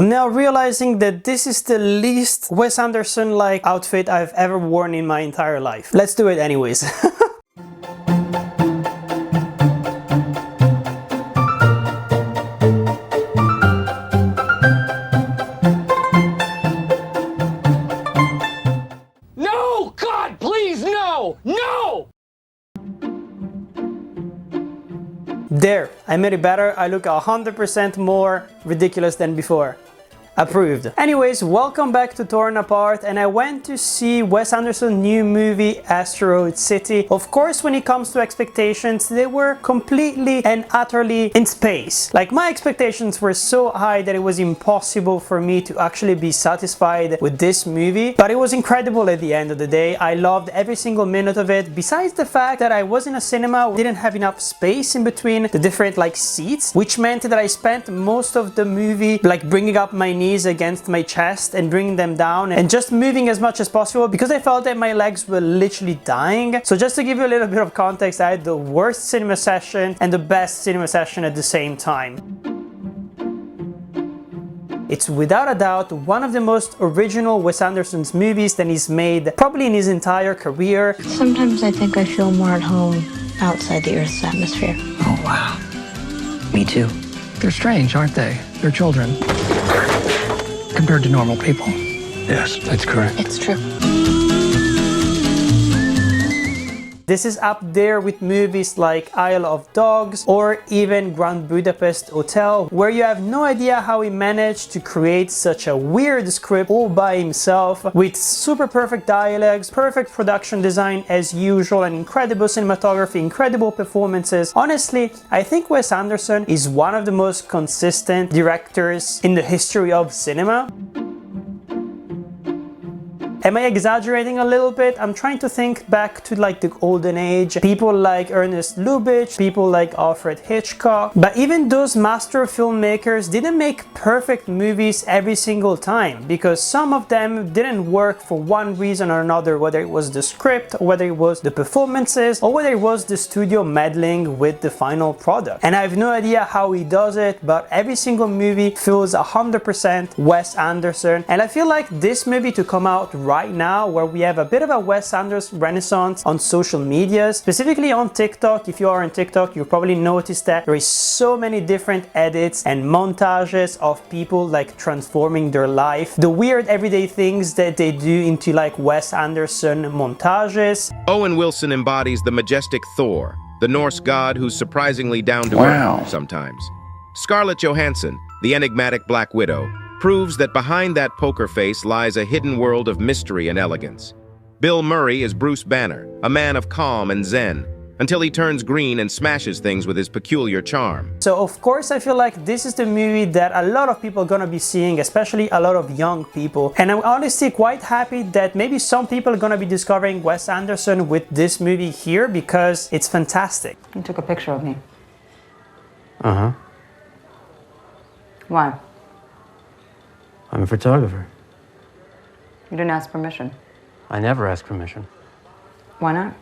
I'm now realizing that this is the least Wes Anderson-like outfit I've ever worn in my entire life. Let's do it anyways. No! God, please, no! No! There, I made it better. I look 100% more ridiculous than before. Approved. Anyways, welcome back to Torn Apart, and I went to see Wes Anderson's new movie Asteroid City. Of course, when it comes to expectations, they were completely and utterly in space. Like, my expectations were so high that it was impossible for me to actually be satisfied with this movie, but it was incredible at the end of the day. I loved every single minute of it, besides the fact that I was in a cinema, didn't have enough space in between the different seats, which meant that I spent most of the movie bringing up my knees against my chest and bringing them down and just moving as much as possible because I felt that my legs were literally dying. So just to give you a little bit of context, I had the worst cinema session and the best cinema session at the same time. It's without a doubt one of the most original Wes Anderson's movies that he's made probably in his entire career. Sometimes I think I feel more at home outside the Earth's atmosphere. Oh, wow. Me too. They're strange, aren't they? They're children. Compared to normal people. Yes, that's correct. It's true. This is up there with movies like Isle of Dogs or even Grand Budapest Hotel, where you have no idea how he managed to create such a weird script all by himself with super perfect dialogues, perfect production design as usual, and incredible cinematography, incredible performances. Honestly, I think Wes Anderson is one of the most consistent directors in the history of cinema. Am I exaggerating a little bit? I'm trying to think back to the golden age. People like Ernest Lubitsch, people like Alfred Hitchcock. But even those master filmmakers didn't make perfect movies every single time, because some of them didn't work for one reason or another, whether it was the script, or whether it was the performances, or whether it was the studio meddling with the final product. And I have no idea how he does it, but every single movie feels 100% Wes Anderson. And I feel like this movie to come out right now, where we have a bit of a Wes Anderson renaissance on social media, specifically on TikTok. If you are on TikTok, you'll probably notice that there is so many different edits and montages of people transforming their life, the weird everyday things that they do into Wes Anderson montages. Owen Wilson embodies the majestic Thor, the Norse god who's surprisingly down to earth sometimes. Scarlett Johansson, the enigmatic Black Widow, proves that behind that poker face lies a hidden world of mystery and elegance. Bill Murray is Bruce Banner, a man of calm and zen, until he turns green and smashes things with his peculiar charm. So of course I feel like this is the movie that a lot of people are gonna be seeing, especially a lot of young people. And I'm honestly quite happy that maybe some people are gonna be discovering Wes Anderson with this movie here, because it's fantastic. You took a picture of me. Uh-huh. Why? I'm a photographer. You didn't ask permission. I never ask permission. Why not?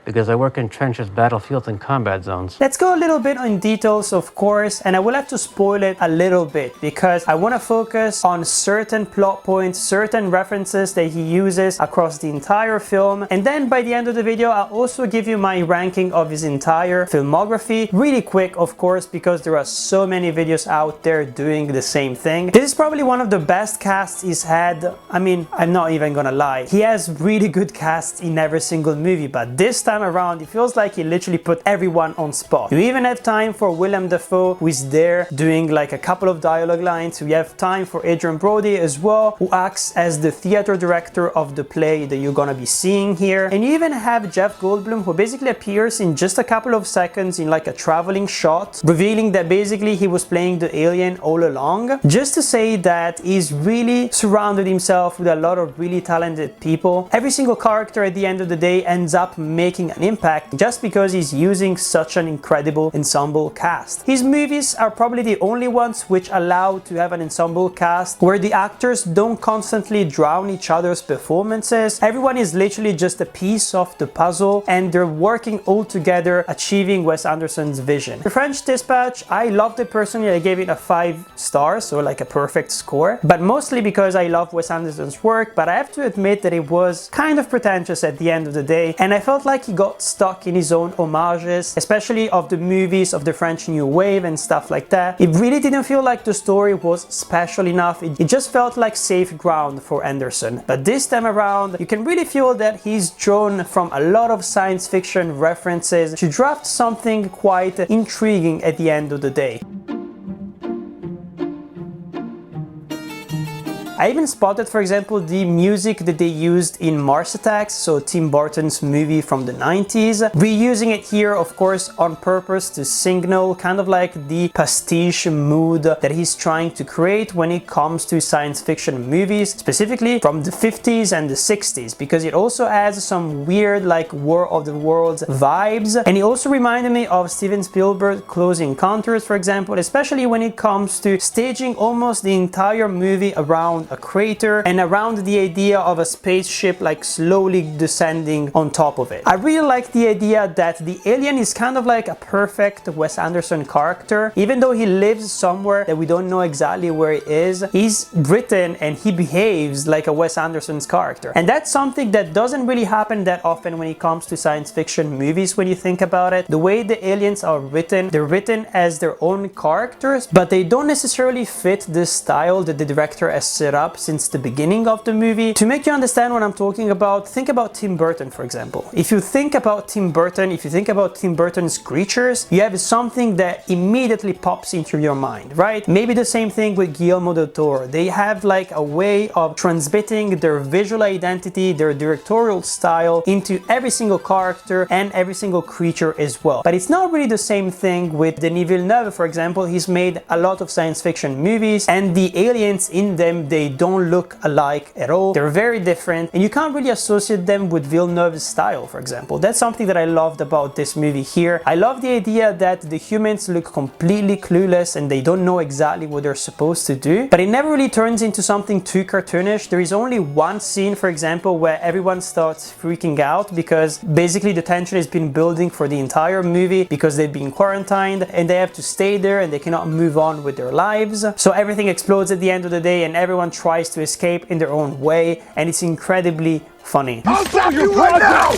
Because I work in trenches, battlefields, and combat zones. Let's go a little bit in details, of course, and I will have to spoil it a little bit because I want to focus on certain plot points, certain references that he uses across the entire film, and then by the end of the video I'll also give you my ranking of his entire filmography, really quick of course, because there are so many videos out there doing the same thing. This is probably one of the best casts he's had. I mean, I'm not even gonna lie, he has really good casts in every single movie, but this time around it feels like he literally put everyone on spot. You even have time for Willem Dafoe, who is there doing a couple of dialogue lines. We have time for Adrian Brody as well, who acts as the theater director of the play that you're gonna be seeing here. And you even have Jeff Goldblum, who basically appears in just a couple of seconds in a traveling shot, revealing that basically he was playing the alien all along. Just to say that he's really surrounded himself with a lot of really talented people. Every single character at the end of the day ends up making making an impact just because he's using such an incredible ensemble cast. His movies are probably the only ones which allow to have an ensemble cast where the actors don't constantly drown each other's performances. Everyone is literally just a piece of the puzzle and they're working all together, achieving Wes Anderson's vision. The French Dispatch, I loved it personally. I gave it a 5 stars, so like a perfect score, but mostly because I love Wes Anderson's work, but I have to admit that it was kind of pretentious at the end of the day, and I felt like he got stuck in his own homages, especially of the movies of the French New Wave and stuff like that. It really didn't feel like the story was special enough. It just felt like safe ground for Anderson. But this time around, you can really feel that he's drawn from a lot of science fiction references to draft something quite intriguing at the end of the day. I even spotted, for example, the music that they used in Mars Attacks, so Tim Burton's movie from the 90s. Reusing it here, of course, on purpose to signal kind of like the pastiche mood that he's trying to create when it comes to science fiction movies, specifically from the 50s and the 60s, because it also adds some weird like War of the Worlds vibes. And it also reminded me of Steven Spielberg's Close Encounters, for example, especially when it comes to staging almost the entire movie around a crater and around the idea of a spaceship like slowly descending on top of it. I really like the idea that the alien is kind of like a perfect Wes Anderson character. Even though he lives somewhere that we don't know exactly where he is, he's written and he behaves like a Wes Anderson's character. And that's something that doesn't really happen that often when it comes to science fiction movies when you think about it. The way the aliens are written, they're written as their own characters, but they don't necessarily fit the style that the director has set up since the beginning of the movie. To make you understand what I'm talking about, think about Tim Burton, for example. If you think about Tim Burton, if you think about Tim Burton's creatures, you have something that immediately pops into your mind, right? Maybe the same thing with Guillermo del Toro. They have like a way of transmitting their visual identity, their directorial style into every single character and every single creature as well. But it's not really the same thing with Denis Villeneuve, for example. He's made a lot of science fiction movies and the aliens in them, they don't look alike at all. They're very different and you can't really associate them with Villeneuve's style, for example. That's something that I loved about this movie here. I love the idea that the humans look completely clueless and they don't know exactly what they're supposed to do, but it never really turns into something too cartoonish. There is only one scene, for example, where everyone starts freaking out because basically the tension has been building for the entire movie because they've been quarantined and they have to stay there and they cannot move on with their lives. So everything explodes at the end of the day and everyone tries to escape in their own way, and it's incredibly funny. I'll stop you right now!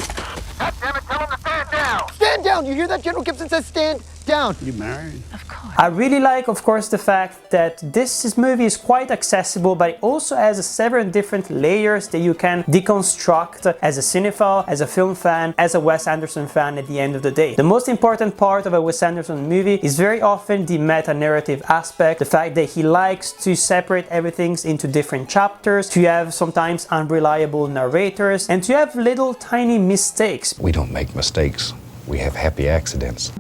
God damn it, tell him to stand down! Stand down! You hear that? General Gibson says stand down. You married? Of course. I really like, of course, the fact that this movie is quite accessible, but it also has several different layers that you can deconstruct as a cinephile, as a film fan, as a Wes Anderson fan at the end of the day. The most important part of a Wes Anderson movie is very often the meta-narrative aspect, the fact that he likes to separate everything into different chapters, to have sometimes unreliable narrators, and to have little tiny mistakes. We don't make mistakes. We have happy accidents.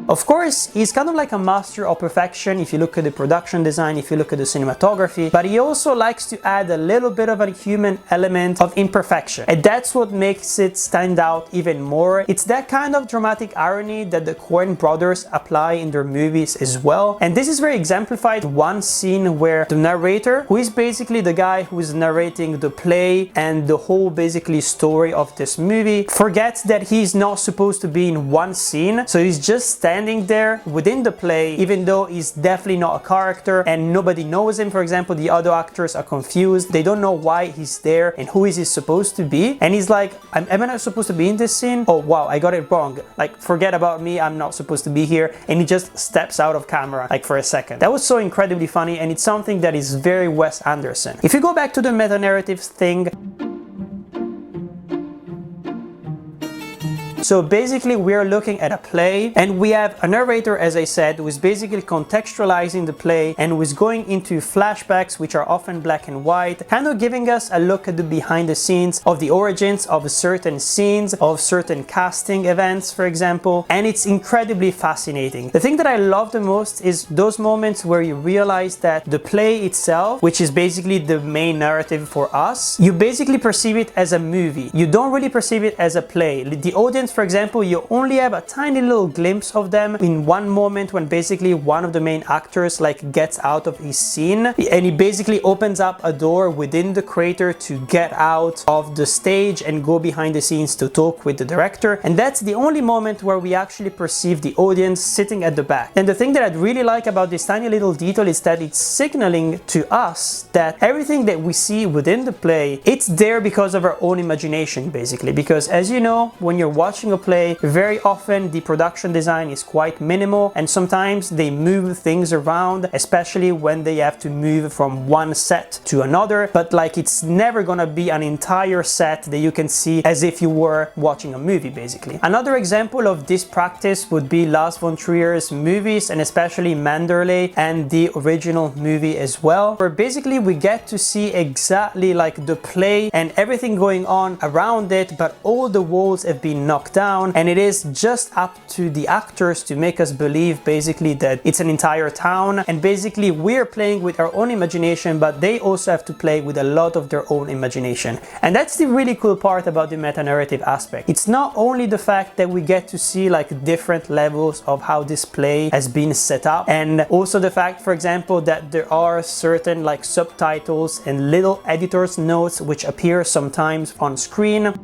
Of course, he's kind of like a master of perfection if you look at the production design, if you look at the cinematography, but he also likes to add a little bit of a human element of imperfection. And that's what makes it stand out even more. It's that kind of dramatic irony that the Coen brothers apply in their movies as well. And this is very exemplified in one scene where the narrator, who is basically the guy who is narrating the play and the whole basically story of this movie, forgets that he's not supposed to be in one scene. So he's just standing there within the play, even though he's definitely not a character and nobody knows him. For example, the other actors are confused. They don't know why he's there and who is he supposed to be. And he's like, am I not supposed to be in this scene? Oh wow, I got it wrong. Like, forget about me, I'm not supposed to be here. And he just steps out of camera like for a second. That was so incredibly funny, and it's something that is very Wes Anderson. If you go back to the meta-narrative thing, So basically we're looking at a play and we have a narrator, as I said, who is basically contextualizing the play and who is going into flashbacks, which are often black and white, kind of giving us a look at the behind the scenes of the origins of certain scenes, of certain casting events, for example, and it's incredibly fascinating. The thing that I love the most is those moments where you realize that the play itself, which is basically the main narrative for us, you basically perceive it as a movie. You don't really perceive it as a play. The audience, for example, you only have a tiny little glimpse of them in one moment when basically one of the main actors like gets out of his scene and he basically opens up a door within the crater to get out of the stage and go behind the scenes to talk with the director, and that's the only moment where we actually perceive the audience sitting at the back. And the thing that I'd really like about this tiny little detail is that it's signaling to us that everything that we see within the play, it's there because of our own imagination, basically. Because as you know, when you're watching a play, very often the production design is quite minimal and sometimes they move things around, especially when they have to move from one set to another, but like it's never gonna be an entire set that you can see as if you were watching a movie, basically. Another example of this practice would be Lars von Trier's movies, and especially Manderley and the original movie as well, where basically we get to see exactly like the play and everything going on around it, but all the walls have been knocked down and it is just up to the actors to make us believe basically that it's an entire town, and basically we're playing with our own imagination, but they also have to play with a lot of their own imagination. And that's the really cool part about the meta-narrative aspect. It's not only the fact that we get to see like different levels of how this play has been set up, and also the fact, for example, that there are certain like subtitles and little editor's notes which appear sometimes on screen.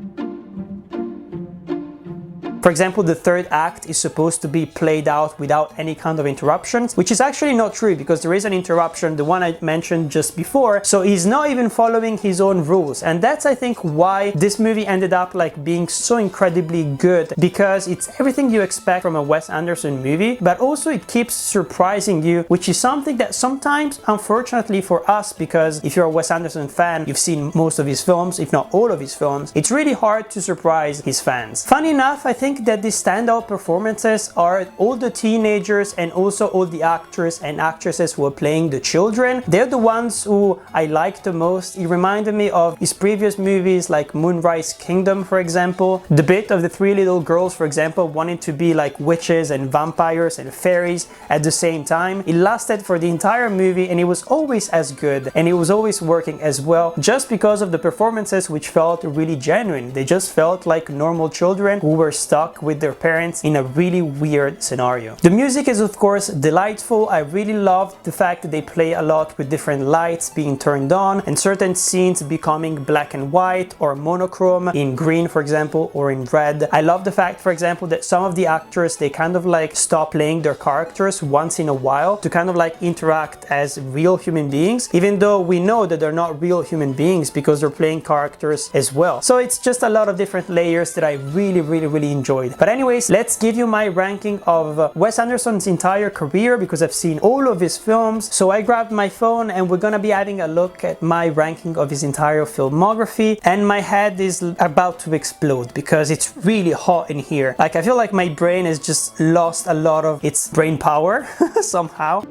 For example, the third act is supposed to be played out without any kind of interruptions, which is actually not true because there is an interruption, the one I mentioned just before, so he's not even following his own rules. And that's, I think, why this movie ended up like being so incredibly good, because it's everything you expect from a Wes Anderson movie, but also it keeps surprising you, which is something that sometimes, unfortunately for us, because if you're a Wes Anderson fan, you've seen most of his films, if not all of his films, it's really hard to surprise his fans. Funny enough, I think that the standout performances are all the teenagers and also all the actors and actresses who are playing the children. They're the ones who I like the most. It reminded me of his previous movies like Moonrise Kingdom, for example. The bit of the three little girls, for example, wanting to be like witches and vampires and fairies at the same time. It lasted for the entire movie and it was always as good and it was always working as well, just because of the performances which felt really genuine. They just felt like normal children who were stuck with their parents in a really weird scenario. The music is of course delightful. I really loved the fact that they play a lot with different lights being turned on and certain scenes becoming black and white or monochrome in green, for example, or in red. I love the fact, for example, that some of the actors, they kind of like stop playing their characters once in a while to kind of like interact as real human beings, even though we know that they're not real human beings because they're playing characters as well. So it's just a lot of different layers that I really enjoyed. But anyways, let's give you my ranking of Wes Anderson's entire career because I've seen all of his films. So I grabbed my phone and we're gonna be having a look at my ranking of his entire filmography, and my head is about to explode because it's really hot in here. Like I feel like my brain has just lost a lot of its brain power somehow.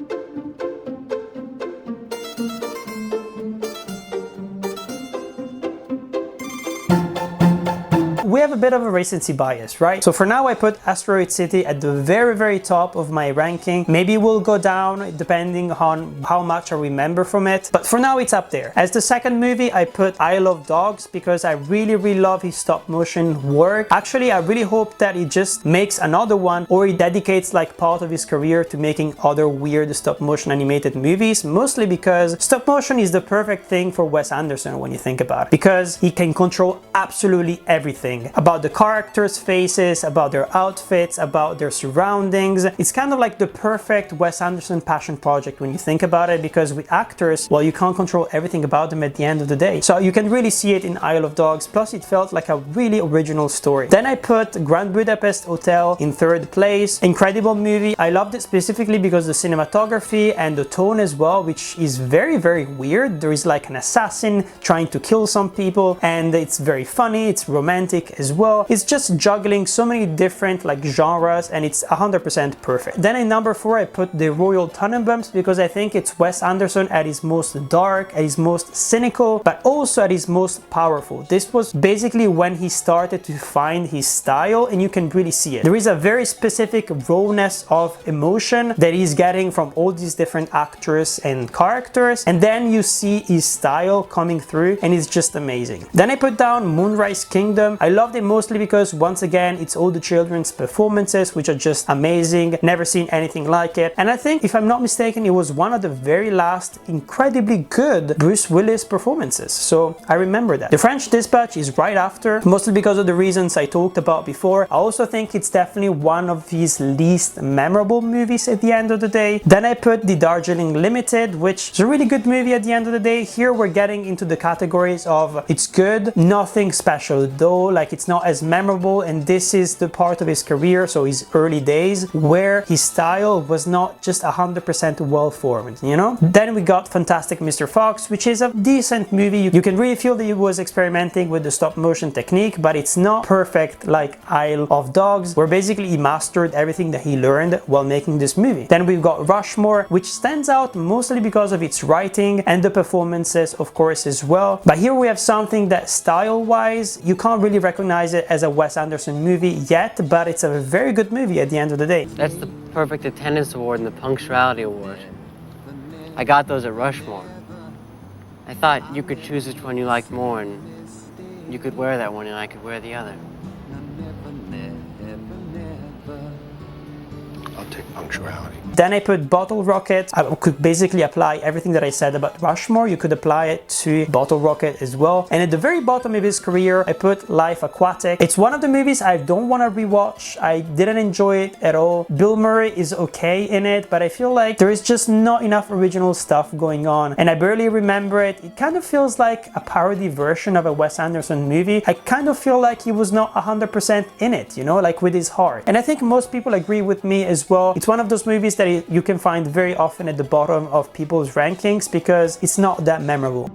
We have a bit of a recency bias, right? So for now I put Asteroid City at the very top of my ranking. Maybe we'll go down depending on how much I remember from it, but for now it's up there. As the second movie I put Isle of Dogs because I really love his stop motion work. Actually, I really hope that he just makes another one or he dedicates like part of his career to making other weird stop motion animated movies, mostly because stop motion is the perfect thing for Wes Anderson when you think about it, because he can control absolutely everything about the characters' faces, about their outfits, about their surroundings. It's kind of like the perfect Wes Anderson passion project when you think about it, because with actors, well, you can't control everything about them at the end of the day. So you can really see it in Isle of Dogs, plus it felt like a really original story. Then I put Grand Budapest Hotel in third place. Incredible movie. I loved it specifically because the cinematography and the tone as well, which is very weird. There is like an assassin trying to kill some people and it's very funny, it's romantic, comedic as well. It's just juggling so many different like genres, and it's 100% perfect. Then in number 4 I put the Royal Tenenbaums, because I think it's Wes Anderson at his most dark, at his most cynical, but also at his most powerful. This was basically when he started to find his style, and you can really see it. There is a very specific rawness of emotion that he's getting from all these different actors and characters, and then you see his style coming through, and it's just amazing. Then I put down Moonrise Kingdom. I loved it mostly because once again it's all the children's performances, which are just amazing. Never seen anything like it, and I think, if I'm not mistaken, it was one of the very last incredibly good Bruce Willis performances, so I remember that. The French Dispatch is right after, mostly because of the reasons I talked about before. I also think it's definitely one of his least memorable movies at the end of the day. Then I put the Darjeeling Limited, which is a really good movie at the end of the day. Here we're getting into the categories of it's good, nothing special though, like it's not as memorable, and this is the part of his career, so his early days, where his style was not just 100% well formed, you know? Then we got Fantastic Mr. Fox, which is a decent movie. You can really feel that he was experimenting with the stop motion technique, but it's not perfect like Isle of Dogs, where basically he mastered everything that he learned while making this movie. Then we've got Rushmore, which stands out mostly because of its writing and the performances, of course, as well. But here we have something that style-wise, you can't really recognize it as a Wes Anderson movie yet, but it's a very good movie at the end of the day. That's the perfect attendance award and the punctuality award. I got those at Rushmore. I thought you could choose which one you liked more, and you could wear that one and I could wear the other. I'll take punctuality. Then I put Bottle Rocket. I could basically apply everything that I said about Rushmore. You could apply it to Bottle Rocket as well. And at the very bottom of his career, I put Life Aquatic. It's one of the movies I don't want to rewatch. I didn't enjoy it at all. Bill Murray is okay in it, but I feel like there is just not enough original stuff going on, and I barely remember it. It kind of feels like a parody version of a Wes Anderson movie. I kind of feel like he was not 100% in it, you know, like with his heart. And I think most people agree with me as well. It's one of those movies that you can find very often at the bottom of people's rankings because it's not that memorable.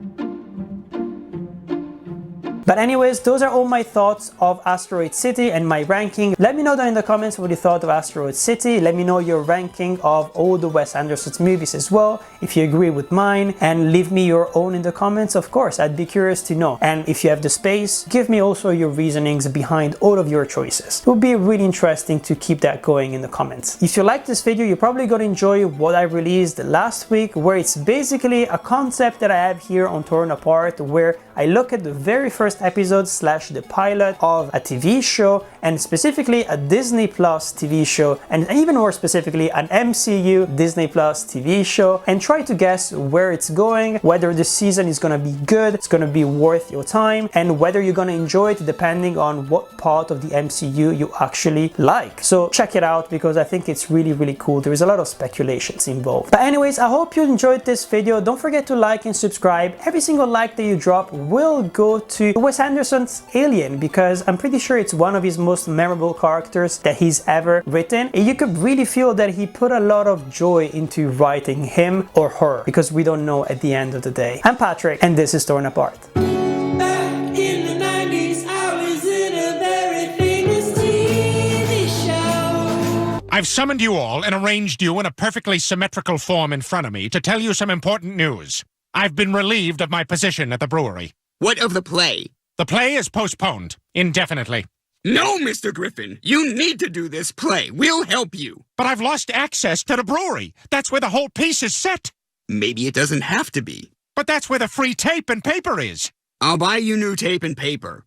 But anyways, those are all my thoughts of Asteroid City and my ranking. Let me know down in the comments what you thought of Asteroid City. Let me know your ranking of all the Wes Anderson's movies as well, if you agree with mine, and leave me your own in the comments, of course. I'd be curious to know. And if you have the space, give me also your reasonings behind all of your choices. It would be really interesting to keep that going in the comments. If you like this video, you're probably gonna enjoy what I released last week, where it's basically a concept that I have here on Torn Apart, where I look at the very first episode / the pilot of a TV show, and specifically a Disney Plus TV show, and even more specifically an MCU Disney Plus TV show, and try to guess where it's going, whether the season is gonna be good, it's gonna be worth your time, and whether you're gonna enjoy it depending on what part of the MCU you actually like. So check it out because I think it's really, really cool. There is a lot of speculations involved. But anyways, I hope you enjoyed this video. Don't forget to like and subscribe. Every single like that you drop will go to Wes Anderson's Alien, because I'm pretty sure it's one of his most memorable characters that he's ever written. And you could really feel that he put a lot of joy into writing him or her, because we don't know at the end of the day. I'm Patrick, and this is Torn Apart. Back in the 90s, I was in a very famous TV show. I've summoned you all and arranged you in a perfectly symmetrical form in front of me to tell you some important news. I've been relieved of my position at the brewery. What of the play? The play is postponed indefinitely. No, Mr. Griffin, you need to do this play. We'll help you. But I've lost access to the brewery. That's where the whole piece is set. Maybe it doesn't have to be. But that's where the free tape and paper is. I'll buy you new tape and paper.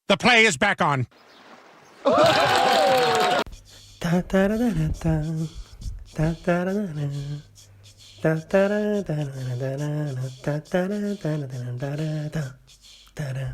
The play is back on. Da da